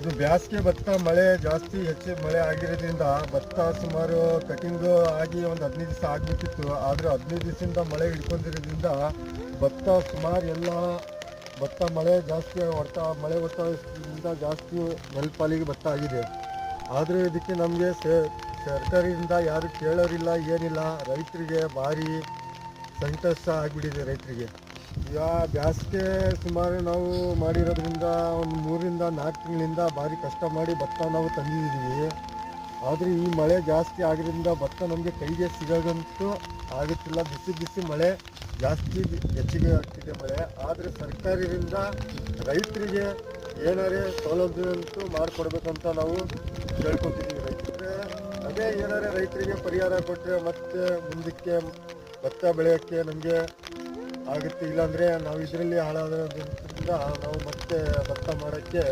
ಇದು ಬೇಸಿಗೆ ಭತ್ತ ಮಳೆ ಜಾಸ್ತಿ ಹೆಚ್ಚು ಮಳೆ ಆಗಿರೋದ್ರಿಂದ ಭತ್ತ ಸುಮಾರು ಕಟಿಂಗ್ ಆಗಿ ಒಂದು 15 ದಿವಸ ಆಗಬೇಕಿತ್ತು. ಆದರೆ 15 ದಿವಸದಿಂದ ಮಳೆ ಹಿಡ್ಕೊಂಡಿರೋದ್ರಿಂದ ಭತ್ತ ಸುಮಾರು ಎಲ್ಲ ಭತ್ತ ಮಳೆ ಜಾಸ್ತಿ ಮಳೆ ಒತ್ತಡದಿಂದ ಜಾಸ್ತಿ ನೆಲಪಾಲಿಗೆ ಭತ್ತ ಆಗಿದೆ. ಆದರೆ ಇದಕ್ಕೆ ನಮಗೆ ಸರ್ಕಾರದಿಂದ ಯಾರು ಕೇಳೋರಿಲ್ಲ, ಏನಿಲ್ಲ. ರೈತರಿಗೆ ಭಾರಿ ಸಂಕಷ್ಟ ಆಗಿಬಿಟ್ಟಿದೆ ರೈತರಿಗೆ. ಈಗ ಬೇಸಿಗೆ ಸುಮಾರು ನಾವು ಮಾಡಿರೋದ್ರಿಂದ ಒಂದು 3ರಿಂದ 4 ತಿಂಗಳಿಂದ ಭಾರಿ ಕಷ್ಟ ಮಾಡಿ ಭತ್ತ ನಾವು ತಂದಿದ್ದೀವಿ. ಆದರೆ ಈ ಮಳೆ ಜಾಸ್ತಿ ಆಗಿರೋದ್ರಿಂದ ಭತ್ತ ನಮಗೆ ಕೈಗೆ ಸಿಗೋದಂತೂ ಆಗುತ್ತಿಲ್ಲ. ಬಿಸಿ ಮಳೆ ಜಾಸ್ತಿ ಹೆಚ್ಚಿಗೆ ಆಗ್ತಿದೆ ಮಳೆ. ಆದರೆ ಸರ್ಕಾರದಿಂದ ರೈತರಿಗೆ ಏನಾರೇ ಸೌಲಭ್ಯ ಅಂತೂ ಮಾಡಿಕೊಡ್ಬೇಕಂತ ನಾವು ಕೇಳ್ಕೊತಿದ್ದೀವಿ. ರೈತರಿಗೆ ಅದೇ ಏನಾರೇ ರೈತರಿಗೆ ಪರಿಹಾರ ಕೊಟ್ಟರೆ ಮತ್ತೆ ಮುಂದಕ್ಕೆ ಭತ್ತ ಬೆಳೆಯೋಕ್ಕೆ ನಮಗೆ ಆಗುತ್ತೆ. ಇಲ್ಲಾಂದರೆ ನಾವು ಇದರಲ್ಲಿ ಹಾಳಾಗೋದ್ರಿಂದ ನಾವು ಮತ್ತೆ ಭತ್ತ ಮಾಡೋಕ್ಕೆ